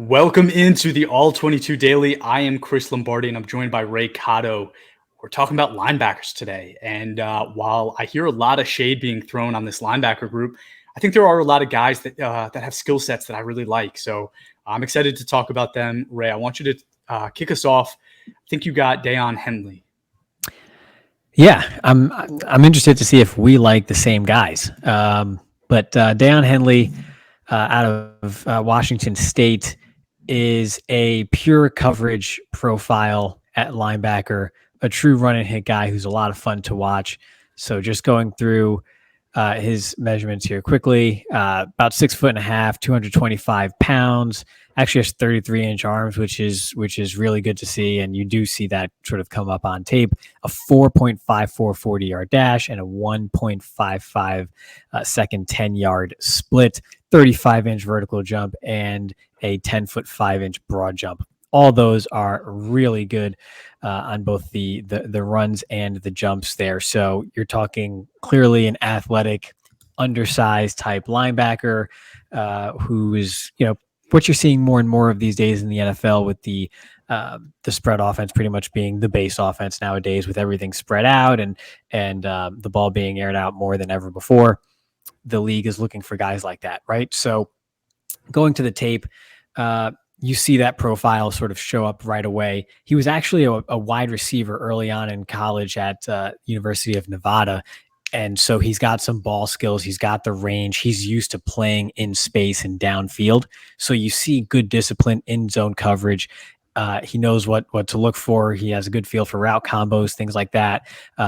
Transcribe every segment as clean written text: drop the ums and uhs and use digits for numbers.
Welcome into the All-22 Daily. I am Chris Lombardi, and I'm joined by Ray Cotto. We're talking about linebackers today. And while I hear a lot of shade being thrown on this linebacker group, I think there are a lot of guys that have skill sets that I really like. So I'm excited to talk about them. Ray, I want you to kick us off. I think you got Daiyan Henley. Yeah, I'm interested to see if we like the same guys. But Daiyan Henley out of Washington State is a pure coverage profile at linebacker, a true run and hit guy who's a lot of fun to watch. So just going through his measurements here quickly, about 6'1.5", 225 pounds. Actually has 33-inch arms, which is really good to see, and you do see that sort of come up on tape. A 4.54 40-yard dash and a 1.55 second 10-yard split, 35-inch vertical jump, and a 10-foot 5-inch broad jump. All those are really good on both the runs and the jumps there. So you're talking clearly an athletic, undersized type linebacker who is, what you're seeing more and more of these days in the NFL with the spread offense pretty much being the base offense nowadays, with everything spread out and the ball being aired out more than ever before. The league is looking for guys like that, right? So going to the tape, you see that profile sort of show up right away. He was actually a wide receiver early on in college at University of Nevada. And so he's got some ball skills. He's got the range. He's used to playing in space and downfield. So you see good discipline in zone coverage. He knows what to look for. He has a good feel for route combos, things like that,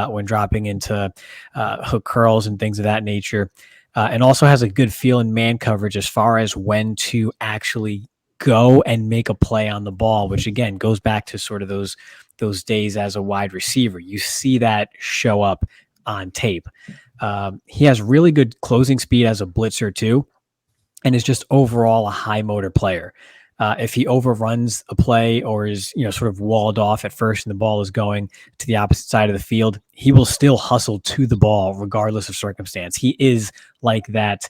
when dropping into hook curls and things of that nature. And also has a good feel in man coverage as far as when to actually go and make a play on the ball, which again goes back to sort of those days as a wide receiver. You see that show up on tape. He has really good closing speed as a blitzer too, and is just overall a high motor player. If he overruns a play or is sort of walled off at first and the ball is going to the opposite side of the field, he will still hustle to the ball regardless of circumstance. He is like that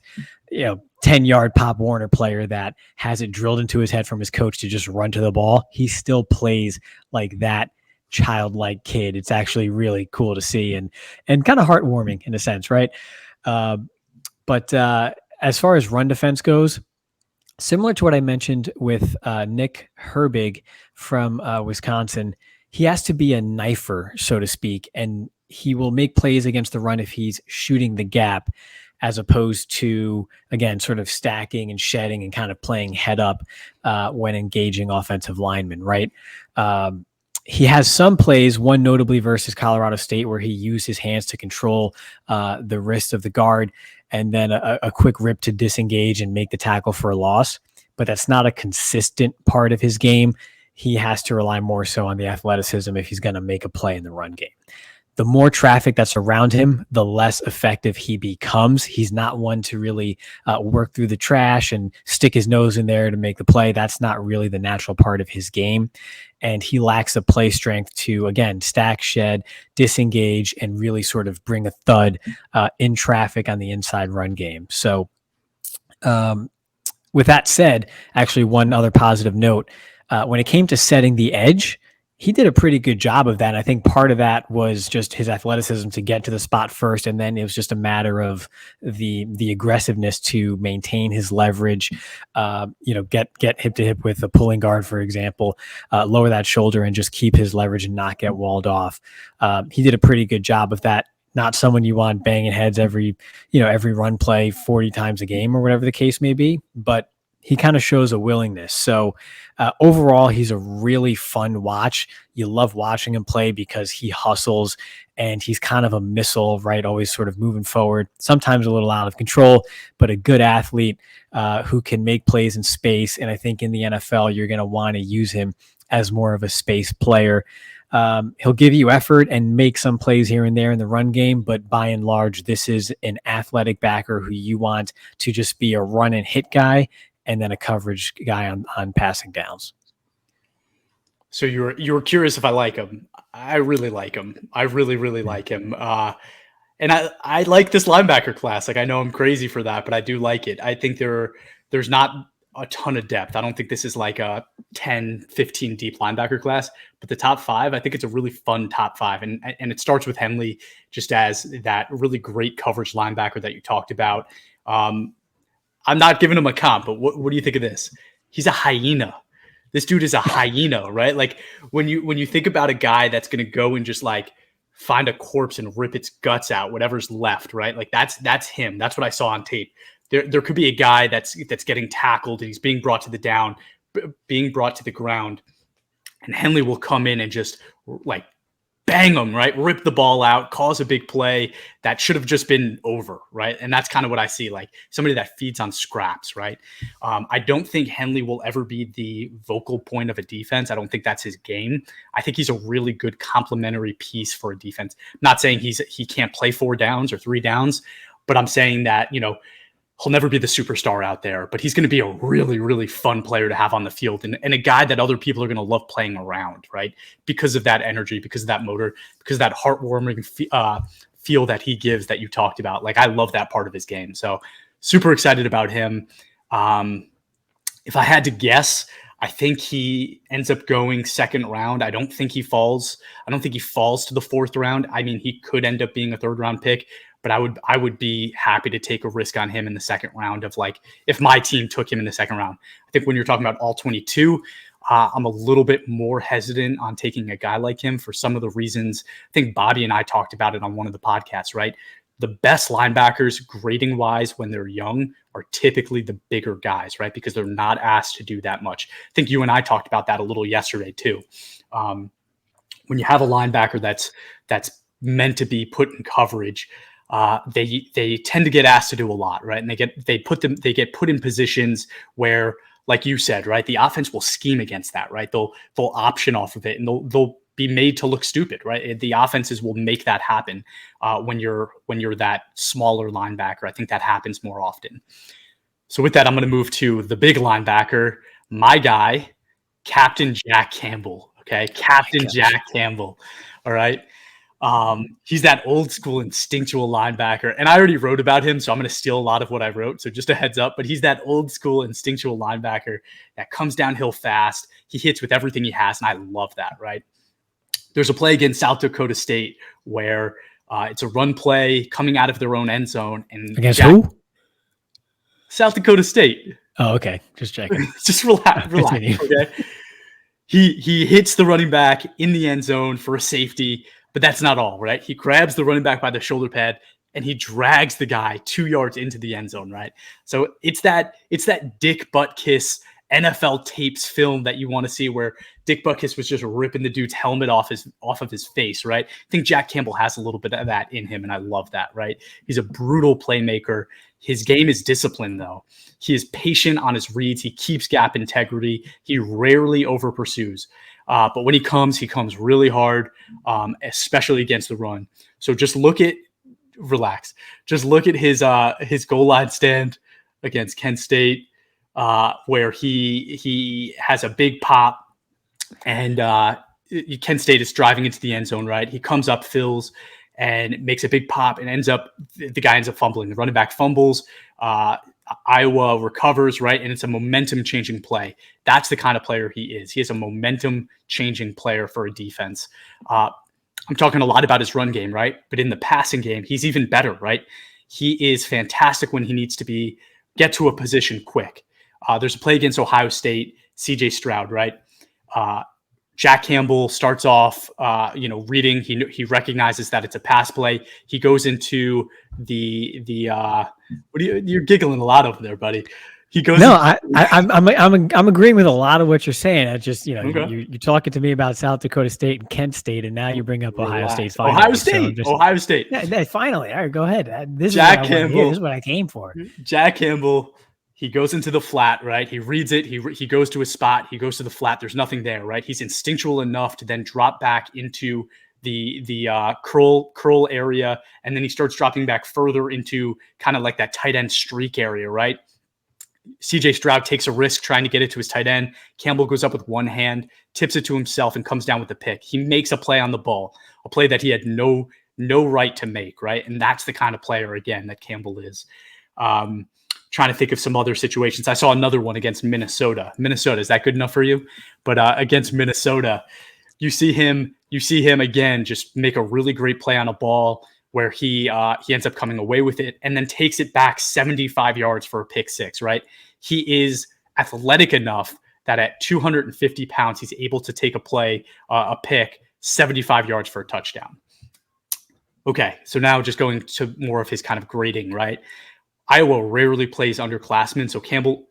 10-yard Pop Warner player that has it drilled into his head from his coach to just run to the ball. He still plays like that childlike kid. It's actually really cool to see and kind of heartwarming in a sense, right? But as far as run defense goes, similar to what I mentioned with Nick Herbig from Wisconsin, he has to be a knifer, so to speak, and he will make plays against the run if he's shooting the gap, as opposed to, again, sort of stacking and shedding and kind of playing head up when engaging offensive linemen, right? He has some plays, one notably versus Colorado State, where he used his hands to control the wrist of the guard and then a quick rip to disengage and make the tackle for a loss. But that's not a consistent part of his game. He has to rely more so on the athleticism if he's going to make a play in the run game. The more traffic that's around him, the less effective he becomes. He's not one to really work through the trash and stick his nose in there to make the play. That's not really the natural part of his game. And he lacks the play strength to, again, stack, shed, disengage, and really sort of bring a thud in traffic on the inside run game. So with that said, actually one other positive note, when it came to setting the edge, he did a pretty good job of that. I think part of that was just his athleticism to get to the spot first, and then it was just a matter of the aggressiveness to maintain his leverage. Get hip to hip with a pulling guard, for example, lower that shoulder and just keep his leverage and not get walled off. He did a pretty good job of that. Not someone you want banging heads every run play 40 times a game or whatever the case may be, but he kind of shows a willingness. So overall, he's a really fun watch. You love watching him play because he hustles and he's kind of a missile, right? Always sort of moving forward, sometimes a little out of control, but a good athlete who can make plays in space. And I think in the NFL, you're going to want to use him as more of a space player. He'll give you effort and make some plays here and there in the run game, but by and large, this is an athletic backer who you want to just be a run and hit guy and then a coverage guy on passing downs. So you were curious if I like him. I really like him. I really, really like him. And I like this linebacker class. Like, I know I'm crazy for that, but I do like it. I think there's not a ton of depth. I don't think this is like a 10, 15 deep linebacker class, but the top 5, I think it's a really fun top 5. And it starts with Henley just as that really great coverage linebacker that you talked about. I'm not giving him a comp, but what do you think of this? He's a hyena. This dude is a hyena, right? Like when you think about a guy that's going to go and just like find a corpse and rip its guts out, whatever's left, right? Like that's him. That's what I saw on tape. There could be a guy that's getting tackled and he's being brought to the ground, and Henley will come in and just like bang him, right? Rip the ball out, cause a big play that should have just been over, right? And that's kind of what I see, like somebody that feeds on scraps, right? I don't think Henley will ever be the vocal point of a defense. I don't think that's his game. I think he's a really good complementary piece for a defense. I'm not saying he can't play 4 downs or 3 downs, but I'm saying that, he'll never be the superstar out there, but he's going to be a really, really fun player to have on the field and a guy that other people are going to love playing around, right? Because of that energy, because of that motor, because of that heartwarming feel that he gives that you talked about. Like, I love that part of his game. So super excited about him. If I had to guess, I think he ends up going 2nd round. I don't think he falls to the 4th round. I mean, he could end up being a 3rd round pick, but I would be happy to take a risk on him in the 2nd round of like, if my team took him in the 2nd round. I think when you're talking about all-22, I'm a little bit more hesitant on taking a guy like him for some of the reasons. I think Bobby and I talked about it on one of the podcasts, right? The best linebackers grading wise when they're young are typically the bigger guys, right? Because they're not asked to do that much. I think you and I talked about that a little yesterday too. When you have a linebacker that's meant to be put in coverage, they tend to get asked to do a lot, right? And they get put in positions where, like you said, right, the offense will scheme against that, right? They'll option off of it, and they'll be made to look stupid, right? The offenses will make that happen when you're that smaller linebacker. I think that happens more often. So with that, I'm going to move to the big linebacker, my guy, Captain Jack Campbell. Okay, Captain Jack Campbell. All right. He's that old school instinctual linebacker. And I already wrote about him, so I'm going to steal a lot of what I wrote. So just a heads up, but he's that old school instinctual linebacker that comes downhill fast. He hits with everything he has. And I love that, right? There's a play against South Dakota State where it's a run play coming out of their own end zone. And against who? South Dakota State. Oh, okay. Just checking. Just relax. Okay. He hits the running back in the end zone for a safety. But that's not all, right? He grabs the running back by the shoulder pad and he drags the guy 2 yards into the end zone, right? So it's that Dick Butkus NFL tapes film that you want to see where Dick Butkus was just ripping the dude's helmet off of his face, right? I think Jack Campbell has a little bit of that in him, and I love that, right? He's a brutal playmaker. His game is disciplined, though. He is patient on his reads. He keeps gap integrity. He rarely over pursues. But when he comes really hard, especially against the run. So just relax. Just look at his goal line stand against Kent State, where he has a big pop, and Kent State is driving into the end zone, right? He comes up, fills, and makes a big pop, and the guy ends up fumbling. The running back fumbles. Iowa recovers, right? And it's a momentum-changing play. That's the kind of player he is. He is a momentum-changing player for a defense. I'm talking a lot about his run game, right? But in the passing game, he's even better, right? He is fantastic when he needs to get to a position quick. There's a play against Ohio State, CJ Stroud, right? Jack Campbell starts off, reading. He recognizes that it's a pass play. He goes into you're giggling a lot over there, buddy. He goes. No, I'm agreeing with a lot of what you're saying. I just, okay. You're talking to me about South Dakota State and Kent State, and now you bring up Ohio State. Finally. Ohio State. Yeah, finally. All right, go ahead. This is what I came for. Jack Campbell. He goes into the flat, right? He reads it. He goes to his spot. He goes to the flat. There's nothing there, right? He's instinctual enough to then drop back into the curl area, and then he starts dropping back further into kind of like that tight end streak area, right? CJ Stroud takes a risk trying to get it to his tight end. Campbell goes up with one hand, tips it to himself, and comes down with the pick. He makes a play on the ball, a play that he had no right to make, right? And that's the kind of player, again, that Campbell is. trying to think of some other situations. I saw another one against Minnesota. Minnesota, is that good enough for you? But against Minnesota, you see him again just make a really great play on a ball where he ends up coming away with it and then takes it back 75 yards for a pick six, right? He is athletic enough that at 250 pounds, he's able to take a pick 75 yards for a touchdown. Okay, so now just going to more of his kind of grading, right? Iowa rarely plays underclassmen. So Campbell,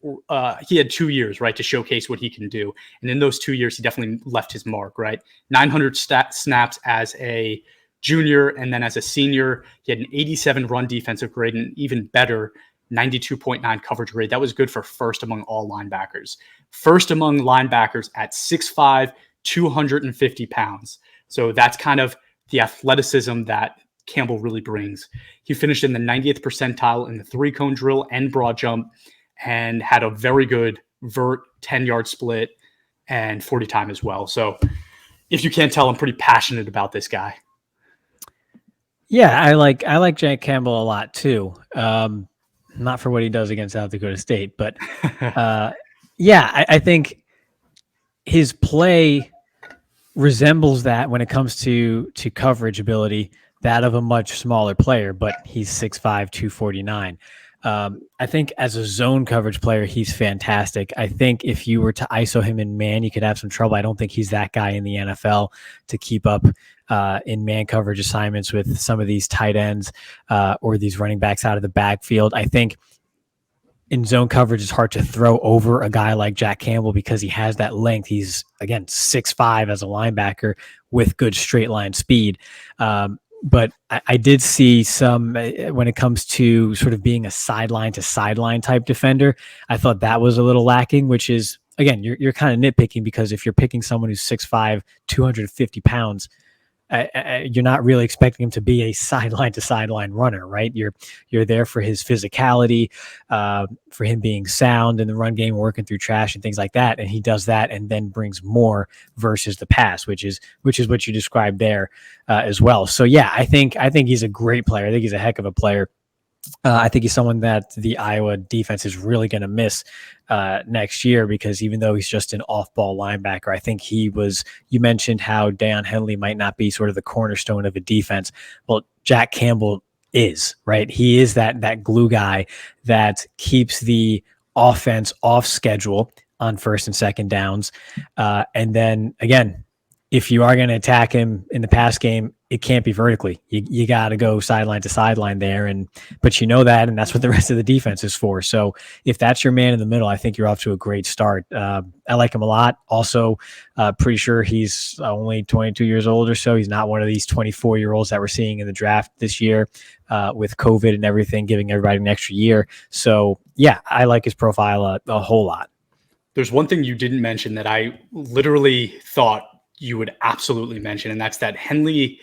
he had 2 years, right, to showcase what he can do. And in those 2 years, he definitely left his mark, right? 900 snaps as a junior, and then as a senior, he had an 87 run defensive grade and even better, 92.9 coverage grade. That was good for first among all linebackers. First among linebackers at 6'5", 250 pounds. So that's kind of the athleticism that Campbell really brings. He finished in the 90th percentile in the 3-cone drill and broad jump and had a very good vert 10-yard split and 40 time as well. So if you can't tell, I'm pretty passionate about this guy. Yeah, I like Jack Campbell a lot too. Not for what he does against South Dakota State, but I think his play resembles that when it comes to coverage ability, that of a much smaller player, but he's 6'5", 249. I think as a zone coverage player, he's fantastic. I think if you were to ISO him in man, you could have some trouble. I don't think he's that guy in the NFL to keep up in man coverage assignments with some of these tight ends or these running backs out of the backfield. I think in zone coverage, it's hard to throw over a guy like Jack Campbell because he has that length. He's, again, 6'5" as a linebacker with good straight line speed. But I did see some when it comes to sort of being a sideline to sideline type defender. I thought that was a little lacking, which is, again, you're kind of nitpicking because if you're picking someone who's 6'5", 250 pounds, you're not really expecting him to be a sideline to sideline runner, right? You're there for his physicality, for him being sound in the run game, working through trash and things like that. And he does that and then brings more versus the pass, which is what you described there as well. So yeah, I think he's a great player. I think he's a heck of a player. I think he's someone that the Iowa defense is really going to miss next year because even though he's just an off-ball linebacker, I think you mentioned how Daiyan Henley might not be sort of the cornerstone of a defense. Well, Jack Campbell is, right? He is that glue guy that keeps the offense off schedule on first and second downs. And then again, if you are going to attack him in the pass game, it can't be vertically. You got to go sideline to sideline there. But you know that, and that's what the rest of the defense is for. So if that's your man in the middle, I think you're off to a great start. I like him a lot. Also, pretty sure he's only 22 years old or so. He's not one of these 24-year-olds that we're seeing in the draft this year with COVID and everything, giving everybody an extra year. So yeah, I like his profile a whole lot. There's one thing you didn't mention that I literally thought you would absolutely mention, and that's that Henley,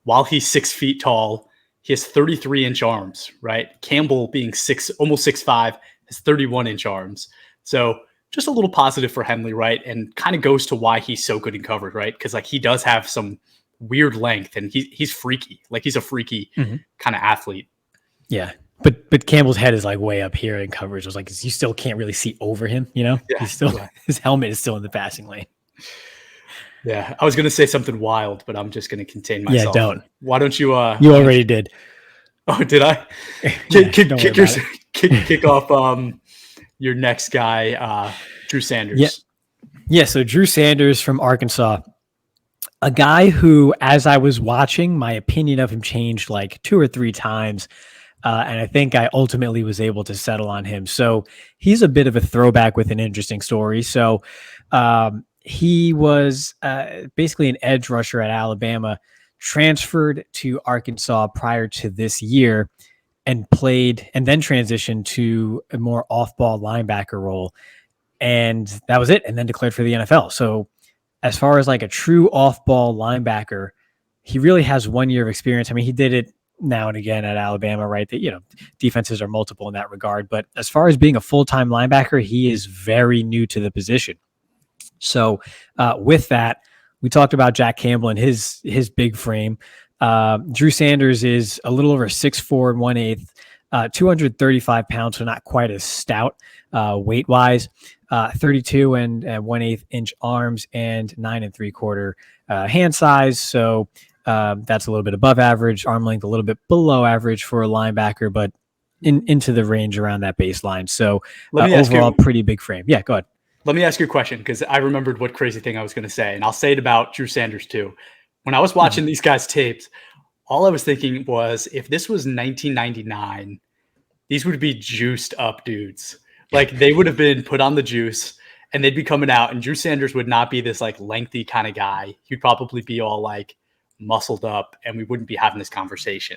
while he's 6 feet tall, he has 33-inch arms, right? Campbell being almost 6'5", has 31-inch arms. So just a little positive for Henley, right? And kind of goes to why he's so good in coverage, right? Because like he does have some weird length, and he's freaky. Like he's a freaky kind of athlete. Yeah. But Campbell's head is like way up here in coverage. It was like you still can't really see over him, you know? Yeah, his helmet is still in the passing lane. Yeah, I was going to say something wild, but I'm just going to contain myself. Yeah, don't. Why don't you? You already did. Oh, did I? Kick off your next guy, Drew Sanders. Yeah. So Drew Sanders from Arkansas, a guy who, as I was watching, my opinion of him changed like 2 or 3 times. And I think I ultimately was able to settle on him. So he's a bit of a throwback with an interesting story. So, he was basically an edge rusher at Alabama, transferred to Arkansas prior to this year and played and then transitioned to a more off-ball linebacker role. And that was it. And then declared for the NFL. So as far as like a true off-ball linebacker, he really has 1 year of experience. I mean, he did it now and again at Alabama, right? That, defenses are multiple in that regard. But as far as being a full-time linebacker, he is very new to the position. So with that, we talked about Jack Campbell and his big frame. Drew Sanders is a little over 6'4" and 1/8. 235 pounds, so not quite as stout weight wise. 32 and 1/8 inch arms and 9 3/4 hand size. So that's a little bit above average. Arm length a little bit below average for a linebacker, but into the range around that baseline. So overall, pretty big frame. Yeah, go ahead. Let me ask you a question, because I remembered what crazy thing I was going to say, and I'll say it about Drew Sanders too. When I was watching these guys' tapes, all I was thinking was, if this was 1999, these would be juiced up dudes. Like, they would have been put on the juice and they'd be coming out, and Drew Sanders would not be this like lengthy kind of guy. He'd probably be all like muscled up and we wouldn't be having this conversation.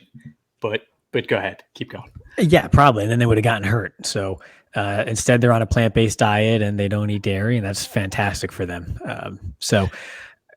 But go ahead, keep going. Yeah, probably. And then they would have gotten hurt. So instead they're on a plant-based diet and they don't eat dairy, and that's fantastic for them. So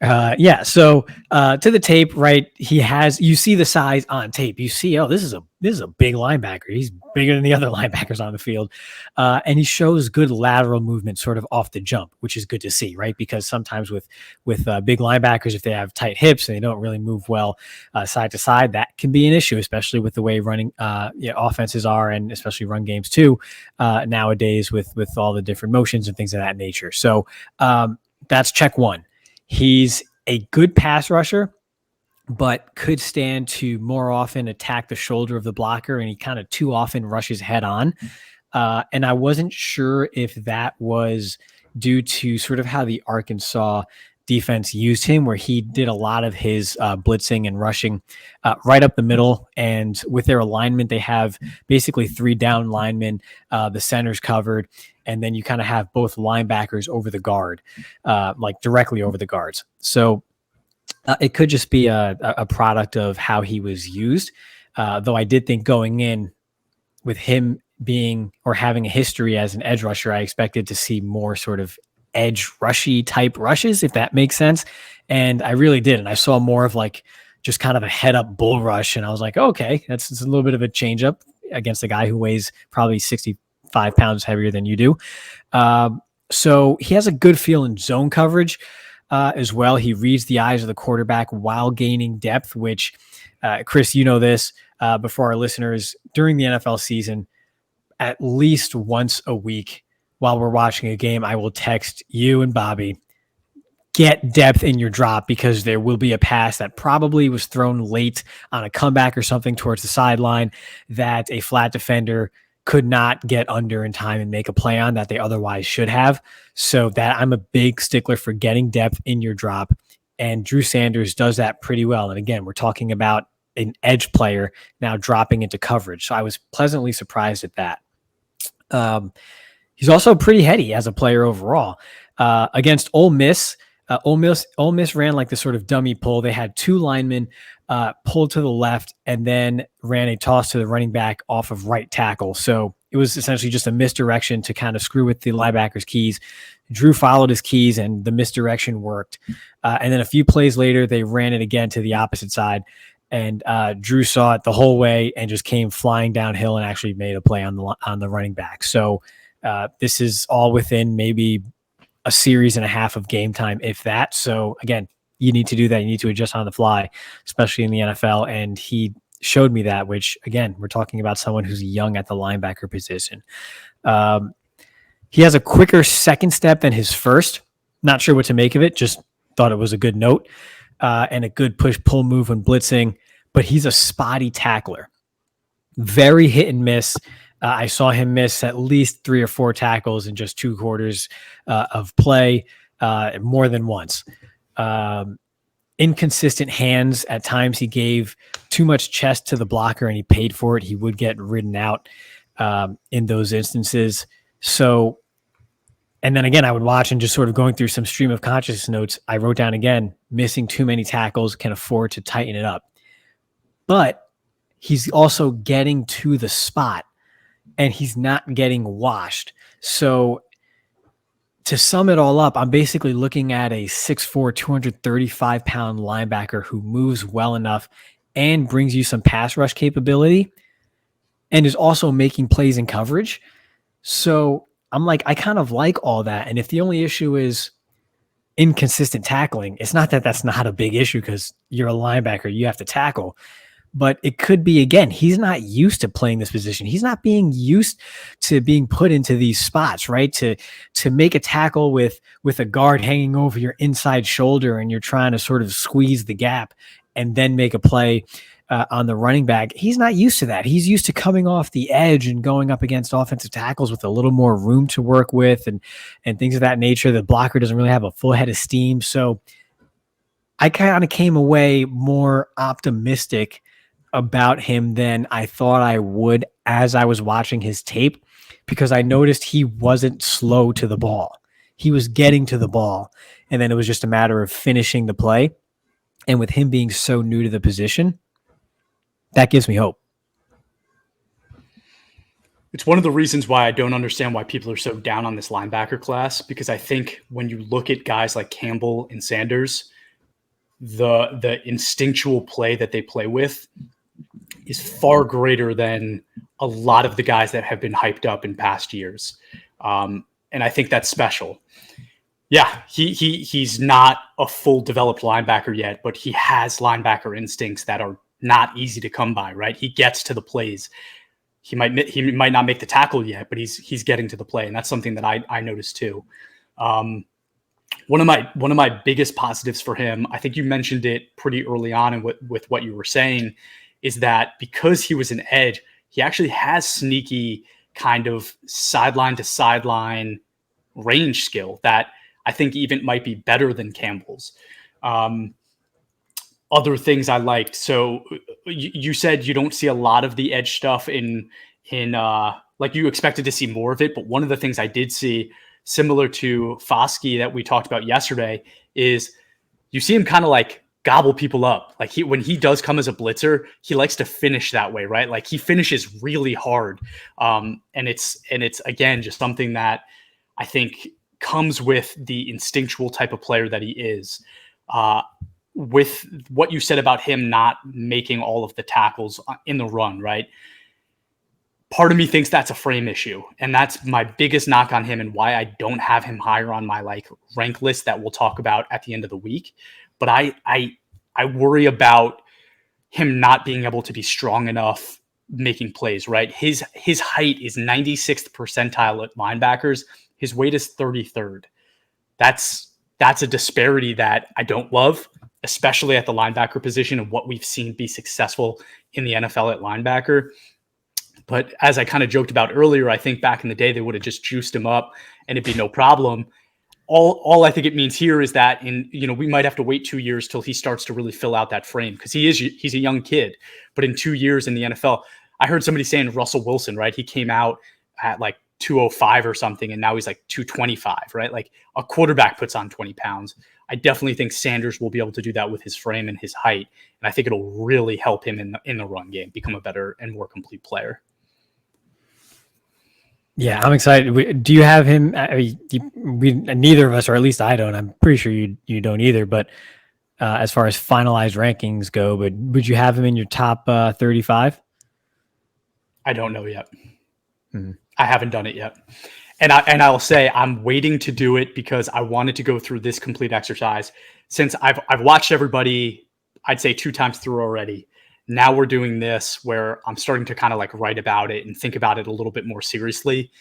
to the tape, right? You see the size on tape. You see, oh, this is a big linebacker. He's bigger than the other linebackers on the field. And he shows good lateral movement sort of off the jump, which is good to see, right? Because sometimes with big linebackers, if they have tight hips and they don't really move well side to side, that can be an issue, especially with the way running offenses are, and especially run games too nowadays with all the different motions and things of that nature. So that's check one. He's a good pass rusher, but could stand to more often attack the shoulder of the blocker, and he kind of too often rushes head on. And I wasn't sure if that was due to sort of how the Arkansas defense used him, where he did a lot of his blitzing and rushing right up the middle. And with their alignment, they have basically 3 down linemen, the center's covered, and then you kind of have both linebackers over the guard, like directly over the guards. So it could just be a product of how he was used. Though I did think going in with him being or having a history as an edge rusher, I expected to see more sort of edge rushy type rushes, if that makes sense. And I really did. And I saw more of like just kind of a head up bull rush. And I was like, okay, that's a little bit of a change up against a guy who weighs probably 65 pounds heavier than you do. So he has a good feel in zone coverage as well. He reads the eyes of the quarterback while gaining depth, which Chris, you know this, but for our listeners, during the NFL season, at least once a week while we're watching a game, I will text you and Bobby, get depth in your drop, because there will be a pass that probably was thrown late on a comeback or something towards the sideline that a flat defender could not get under in time and make a play on that they otherwise should have. So that I'm a big stickler for getting depth in your drop. And Drew Sanders does that pretty well. And again, we're talking about an edge player now dropping into coverage. So I was pleasantly surprised at that. He's also pretty heady as a player overall. Against Ole Miss, Ole Miss ran like this sort of dummy pull. They had 2 linemen pulled to the left and then ran a toss to the running back off of right tackle. So it was essentially just a misdirection to kind of screw with the linebacker's keys. Drew followed his keys and the misdirection worked. And then a few plays later, they ran it again to the opposite side. And Drew saw it the whole way and just came flying downhill and actually made a play on the running back. So this is all within maybe a series and a half of game time, if that. So again, you need to do that. You need to adjust on the fly, especially in the NFL. And he showed me that, which again, we're talking about someone who's young at the linebacker position. He has a quicker second step than his first. Not sure what to make of it. Just thought it was a good note and a good push-pull move when blitzing. But he's a spotty tackler. Very hit and miss. I saw him miss at least 3 or 4 tackles in just 2 quarters of play, more than once. Inconsistent hands. At times he gave too much chest to the blocker and he paid for it. He would get ridden out in those instances. So, and then again, I would watch and just sort of going through some stream of consciousness notes. I wrote down again, missing too many tackles, can afford to tighten it up. But he's also getting to the spot and he's not getting washed. So to sum it all up, I'm basically looking at a 6'4", 235-pound linebacker who moves well enough and brings you some pass rush capability and is also making plays in coverage. So I'm like, I kind of like all that. And if the only issue is inconsistent tackling, it's not that that's not a big issue because you're a linebacker, you have to tackle. but it could be, again, he's not used to playing this position. He's not being used to being put into these spots, right? To make a tackle with a guard hanging over your inside shoulder and you're trying to sort of squeeze the gap and then make a play on the running back. He's not used to that. He's used to coming off the edge and going up against offensive tackles with a little more room to work with and things of that nature. The blocker doesn't really have a full head of steam. So I kind of came away more optimistic about him than I thought I would as I was watching his tape, because I noticed he wasn't slow to the ball. He was getting to the ball, and then it was just a matter of finishing the play. And with him being so new to the position, that gives me hope. It's one of the reasons why I don't understand why people are so down on this linebacker class, because I think when you look at guys like Campbell and Sanders, the instinctual play that they play with is far greater than a lot of the guys that have been hyped up in past years. And I think that's special. Yeah, he's not a full developed linebacker yet, but he has linebacker instincts that are not easy to come by, right? He gets to the plays. He might not make the tackle yet, but he's getting to the play. And that's something that I noticed too. One of my biggest positives for him, I think you mentioned it pretty early on and with what you were saying, is that because he was an edge, he actually has sneaky kind of sideline to sideline range skill that I think even might be better than Campbell's. Other things I liked. So you said you don't see a lot of the edge stuff in like you expected to see more of it. But one of the things I did see, similar to Foskey that we talked about yesterday, is you see him kind of like gobble people up. Like when he does come as a blitzer, he likes to finish that way, right? Like he finishes really hard. And it's again, just something that I think comes with the instinctual type of player that he is. With what you said about him not making all of the tackles in the run, right? Part of me thinks that's a frame issue. And that's my biggest knock on him and why I don't have him higher on my like rank list that we'll talk about at the end of the week. But I worry about him not being able to be strong enough making plays, right? His height is 96th percentile at linebackers. His weight is 33rd. That's a disparity that I don't love, especially at the linebacker position and what we've seen be successful in the NFL at linebacker. But as I kind of joked about earlier, I think back in the day, they would have just juiced him up and it'd be no problem. All I think it means here is that we might have to wait 2 years till he starts to really fill out that frame, because he's a young kid. But in 2 years in the NFL, I heard somebody saying Russell Wilson, right? He came out at like 205 or something, and now he's like 225, right? Like a quarterback puts on 20 pounds. I definitely think Sanders will be able to do that with his frame and his height. And I think it'll really help him in the run game, become a better and more complete player. Yeah, I'm excited. Do you have him? Neither of us, or at least I don't. I'm pretty sure you don't either. But as far as finalized rankings go, but would you have him in your top 35? I don't know yet. Mm-hmm. I haven't done it yet. And I'll say I'm waiting to do it because I wanted to go through this complete exercise. Since I've watched everybody, I'd say 2 times through already. Now we're doing this where I'm starting to kind of like write about it and think about it a little bit more seriously.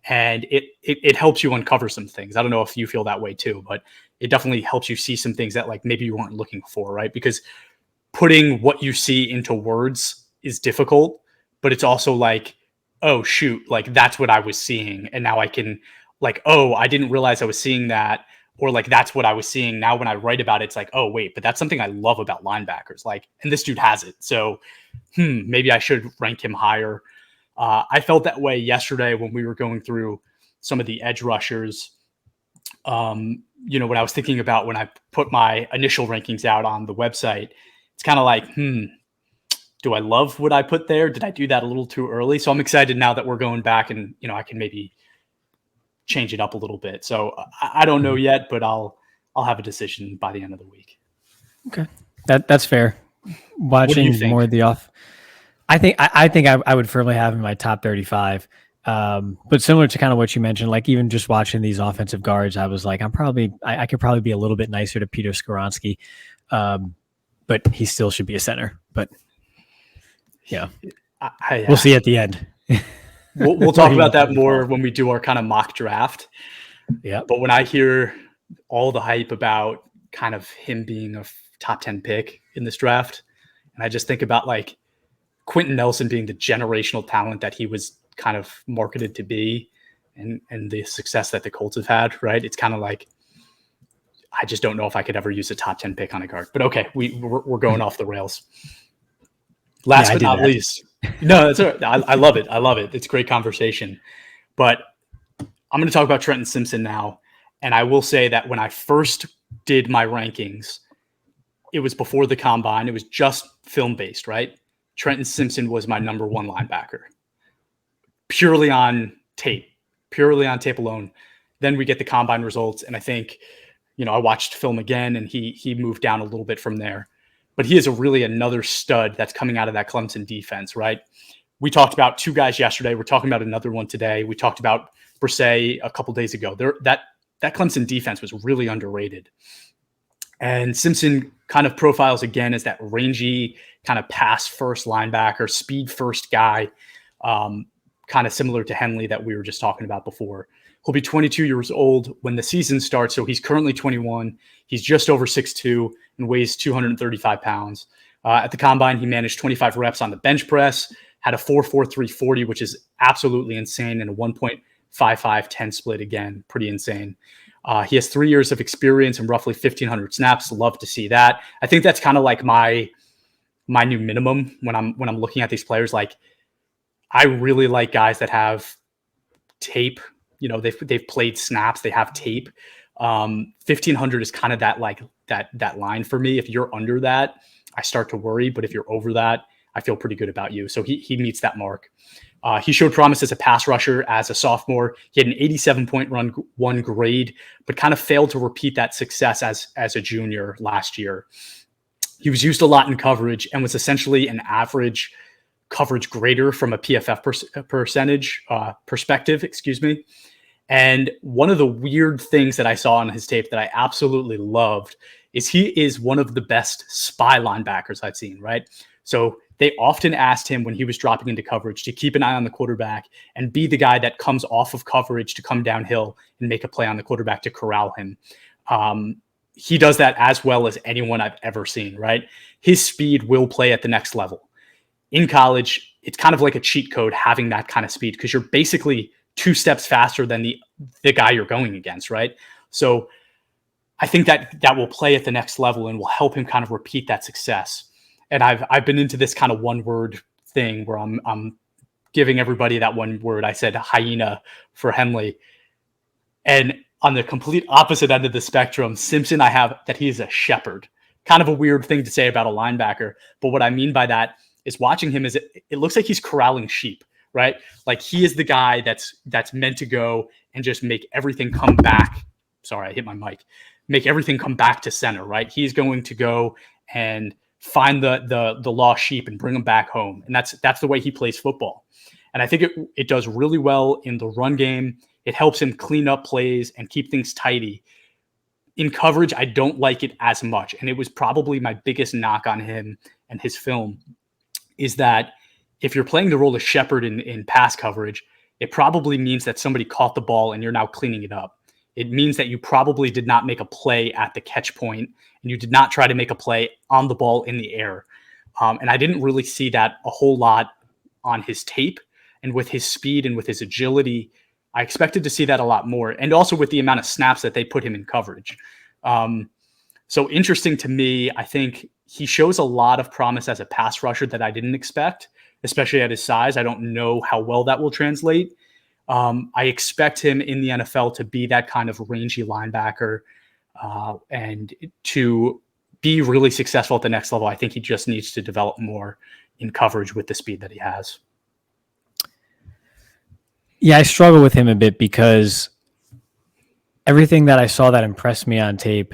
And it helps you uncover some things. I don't know if you feel that way too, but it definitely helps you see some things that like maybe you weren't looking for, right? Because putting what you see into words is difficult, but it's also like, oh shoot, like that's what I was seeing. And now I can like, oh, I didn't realize I was seeing that. Or like, that's what I was seeing. Now, when I write about it, it's like, oh wait, but that's something I love about linebackers. Like, and this dude has it. So maybe I should rank him higher. I felt that way yesterday when we were going through some of the edge rushers. When I was thinking about when I put my initial rankings out on the website, it's kind of like, do I love what I put there? Did I do that a little too early? So I'm excited now that we're going back and, I can maybe change it up a little bit. So I don't know yet, but I'll have a decision by the end of the week. Okay. That's fair. Watching more of the off. I think I would firmly have in my top 35. But similar to kind of what you mentioned, like even just watching these offensive guards, I was like, I could probably be a little bit nicer to Peter Skoronski. But he still should be a center. But Yeah. We'll see at the end. We'll talk about that more when we do our kind of mock draft. Yeah. But when I hear all the hype about kind of him being a top 10 pick in this draft, and I just think about like Quentin Nelson being the generational talent that he was kind of marketed to be, and the success that the Colts have had, right? It's kind of like, I just don't know if I could ever use a top 10 pick on a guard. But okay, we're going off the rails. Last but not least. No, that's all right. I love it. I love it. It's a great conversation. But I'm going to talk about Trenton Simpson now. And I will say that when I first did my rankings, it was before the combine. It was just film-based, right? Trenton Simpson was my number one linebacker. Purely on tape alone. Then we get the combine results. And I think, I watched film again, and he moved down a little bit from there. But he is really another stud that's coming out of that Clemson defense, right? We talked about two guys yesterday. We're talking about another one today. We talked about Brisset a couple days ago. That Clemson defense was really underrated. And Simpson kind of profiles again as that rangy kind of pass-first linebacker, speed-first guy, kind of similar to Henley that we were just talking about before. He'll be 22 years old when the season starts, so he's currently 21. He's just over 6'2" and weighs 235 pounds. At the combine, he managed 25 reps on the bench press, had a 4.43 40, which is absolutely insane, and a 1.55-10 split, again, pretty insane. He has 3 years of experience and roughly 1,500 snaps. Love to see that. I think that's kind of like my new minimum when I'm looking at these players. Like, I really like guys that have tape. They've played snaps. They have tape. 1,500 is kind of that line for me. If you're under that, I start to worry. But if you're over that, I feel pretty good about you. So he meets that mark. He showed promise as a pass rusher as a sophomore. He had an 87.1 grade, but kind of failed to repeat that success as a junior last year. He was used a lot in coverage and was essentially an average coverage grader from a PFF perspective, And one of the weird things that I saw on his tape that I absolutely loved is he is one of the best spy linebackers I've seen, right? So they often asked him when he was dropping into coverage to keep an eye on the quarterback and be the guy that comes off of coverage to come downhill and make a play on the quarterback to corral him. He does that as well as anyone I've ever seen, right? His speed will play at the next level. In college, it's kind of like a cheat code having that kind of speed because you're basically 2 steps faster than the guy you're going against, right? So I think that will play at the next level and will help him kind of repeat that success. And I've been into this kind of one word thing where I'm giving everybody that one word. I said hyena for Henley. And on the complete opposite end of the spectrum, Simpson, I have that he is a shepherd. Kind of a weird thing to say about a linebacker. But what I mean by that is watching him is it looks like he's corralling sheep, right? Like he is the guy that's meant to go and just make everything come back. Sorry, I hit my mic. Make everything come back to center, right? He's going to go and find the lost sheep and bring them back home. And that's the way he plays football. And I think it does really well in the run game. It helps him clean up plays and keep things tidy. In coverage, I don't like it as much. And it was probably my biggest knock on him and his film is that if you're playing the role of shepherd in pass coverage, it probably means that somebody caught the ball and you're now cleaning it up. It means that you probably did not make a play at the catch point and you did not try to make a play on the ball in the air. And I didn't really see that a whole lot on his tape. And with his speed and with his agility, I expected to see that a lot more. And also with the amount of snaps that they put him in coverage. So interesting to me, I think he shows a lot of promise as a pass rusher that I didn't expect, especially at his size. I don't know how well that will translate. I expect him in the NFL to be that kind of rangy linebacker and to be really successful at the next level. I think he just needs to develop more in coverage with the speed that he has. Yeah, I struggle with him a bit because everything that I saw that impressed me on tape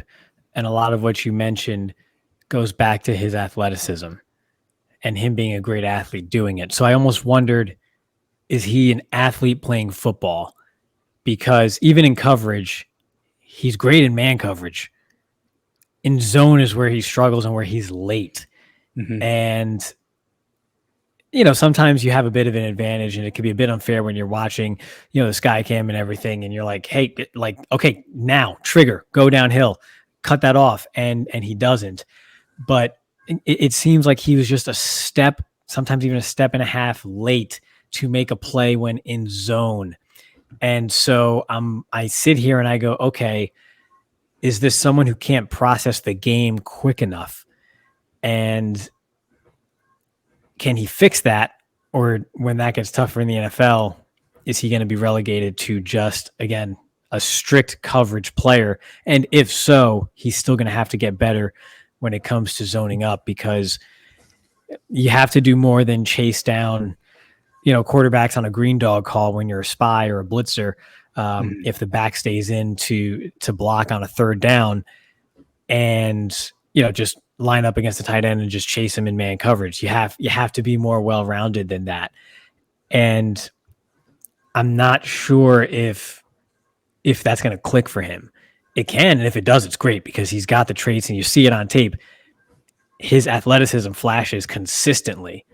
and a lot of what you mentioned goes back to his athleticism and him being a great athlete doing it. So I almost wondered, is he an athlete playing football? Because even in coverage, he's great in man coverage. In zone is where he struggles and where he's late. Mm-hmm. And sometimes you have a bit of an advantage, and it can be a bit unfair when you're watching, the sky cam and everything, and you're like, hey, like, okay, now trigger, go downhill, cut that off, and he doesn't. But it seems like he was just a step, sometimes even a step and a half late to make a play when in zone. And so I sit here and I go, okay, is this someone who can't process the game quick enough? And can he fix that? Or when that gets tougher in the NFL, is he going to be relegated to just, again, a strict coverage player? And if so, he's still going to have to get better when it comes to zoning up, because you have to do more than chase down, quarterbacks on a green dog call when you're a spy or a blitzer. If the back stays in to block on a third down, and just line up against the tight end and just chase him in man coverage. You have to be more well-rounded than that. And I'm not sure if that's going to click for him. It can, and if it does, it's great, because he's got the traits and you see it on tape. His athleticism flashes consistently.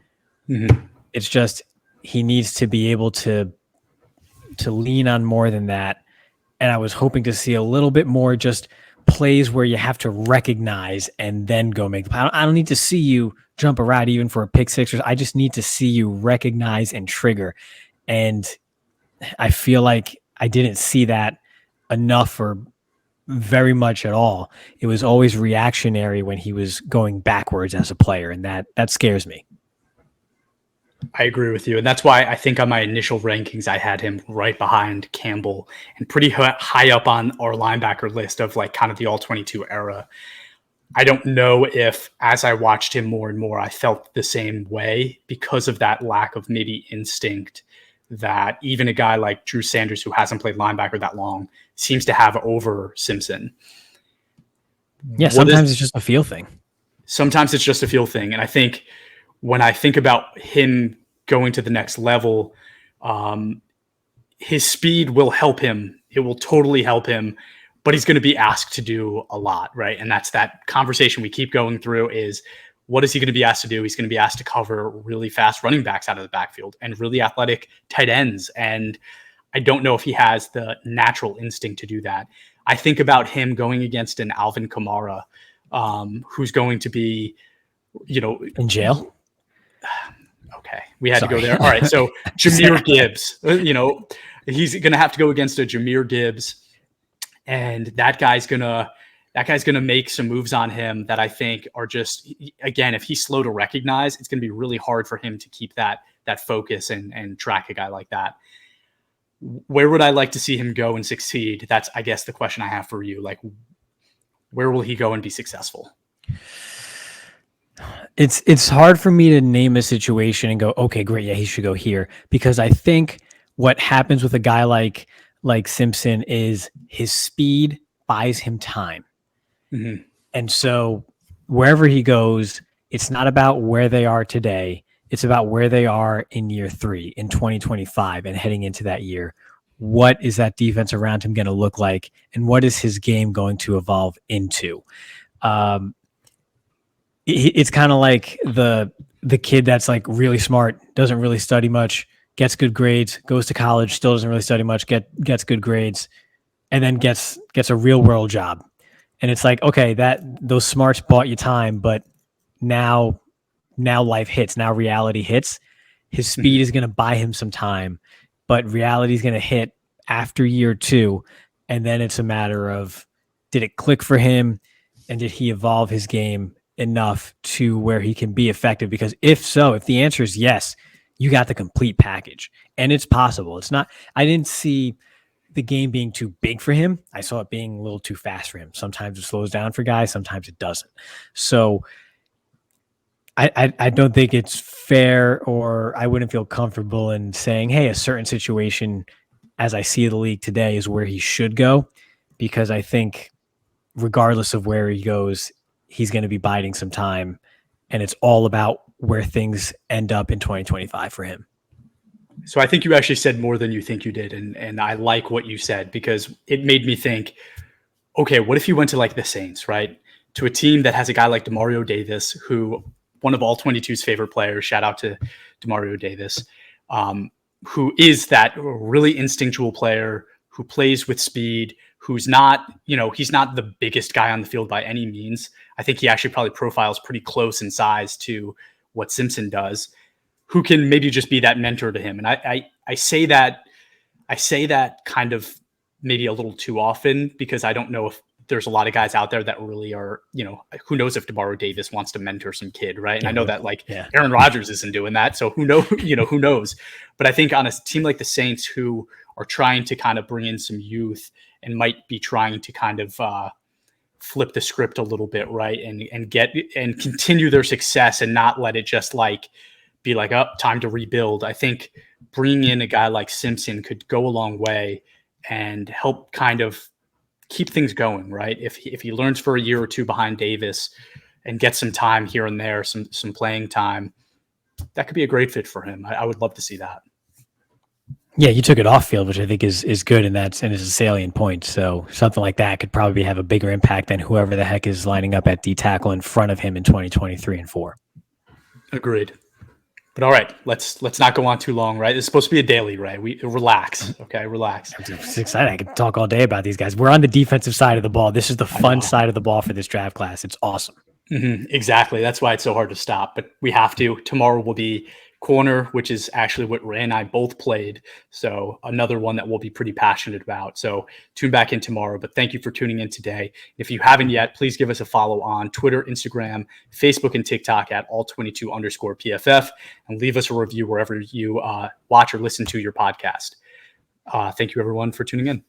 It's just he needs to be able to lean on more than that. And I was hoping to see a little bit more just plays where you have to recognize and then go make the play. I don't need to see you jump a route even for a pick six. I just need to see you recognize and trigger. And I feel like I didn't see that enough or very much at all. It was always reactionary when he was going backwards as a player, and that scares me. I agree with you. And that's why I think on my initial rankings, I had him right behind Campbell and pretty high up on our linebacker list of like kind of the all-22 era. I don't know if as I watched him more and more, I felt the same way because of that lack of maybe instinct that even a guy like Drew Sanders, who hasn't played linebacker that long, seems to have over Simpson. Yeah, sometimes it's just a feel thing. Sometimes it's just a feel thing. And I think when I think about him going to the next level, his speed will help him. It will totally help him, but he's going to be asked to do a lot, right? And that's that conversation we keep going through is, what is he going to be asked to do? He's going to be asked to cover really fast running backs out of the backfield and really athletic tight ends. And I don't know if he has the natural instinct to do that. I think about him going against an Alvin Kamara, who's going to be, in jail. Okay, we had to go there. All right, so Jahmyr Gibbs, he's going to have to go against a Jahmyr Gibbs, and that guy's gonna make some moves on him that I think are just, again, if he's slow to recognize, it's going to be really hard for him to keep that focus and track a guy like that. Where would I like to see him go and succeed? That's, I guess, the question I have for you. Like, where will he go and be successful? It's hard for me to name a situation and go, okay, great, yeah, he should go here, because I think what happens with a guy like Simpson is his speed buys him time. Mm-hmm. And so wherever he goes, it's not about where they are today. It's about where they are in year 3 in 2025 and heading into that year. What is that defense around him going to look like? And what is his game going to evolve into? It's kind of like the kid that's like really smart, doesn't really study much, gets good grades, goes to college, still doesn't really study much, gets good grades, and then gets a real world job. And it's like, okay, those smarts bought you time, but now life hits, now reality hits. His speed is going to buy him some time, but reality is going to hit after year 2. And then it's a matter of, did it click for him? And did he evolve his game enough to where he can be effective? Because if the answer is yes, you got the complete package, and it's possible. It's not, I didn't see the game being too big for him. I saw it being a little too fast for him. Sometimes it slows down for guys, sometimes it doesn't. So I don't think it's fair, or I wouldn't feel comfortable in saying, hey, a certain situation as I see the league today is where he should go, because I think regardless of where he goes, he's going to be biding some time, and it's all about where things end up in 2025 for him. So I think you actually said more than you think you did. And I like what you said, because it made me think, okay, what if you went to like the Saints, right? To a team that has a guy like DeMario Davis, who one of All-22's favorite players. Shout out to Demario Davis, who is that really instinctual player who plays with speed, who's not, he's not the biggest guy on the field by any means. I think he actually probably profiles pretty close in size to what Simpson does, who can maybe just be that mentor to him. And I say that kind of maybe a little too often, because I don't know if there's a lot of guys out there that really are, who knows if Demario Davis wants to mentor some kid, right? And I know that Aaron Rodgers isn't doing that. So who knows? But I think on a team like the Saints, who are trying to kind of bring in some youth and might be trying to kind of flip the script a little bit, right? And continue their success and not let it just be time to rebuild. I think bringing in a guy like Simpson could go a long way and help kind of keep things going, right? If he learns for a year or two behind Davis and gets some time here and there, some playing time, that could be a great fit for him. I would love to see that. Yeah, you took it off field, which I think is good, and is a salient point. So something like that could probably have a bigger impact than whoever the heck is lining up at D tackle in front of him in 2023 and 4. Agreed. But all right, let's not go on too long, right? It's supposed to be a daily, right? We relax, okay? Relax. It's exciting. I can talk all day about these guys. We're on the defensive side of the ball. This is the fun side of the ball for this draft class. It's awesome. Mm-hmm. Exactly. That's why it's so hard to stop. But we have to. Tomorrow will be corner, which is actually what Ray and I both played. So another one that we'll be pretty passionate about. So tune back in tomorrow. But thank you for tuning in today. If you haven't yet, please give us a follow on Twitter, Instagram, Facebook, and TikTok at all22_PFF, and leave us a review wherever you watch or listen to your podcast. Thank you, everyone, for tuning in.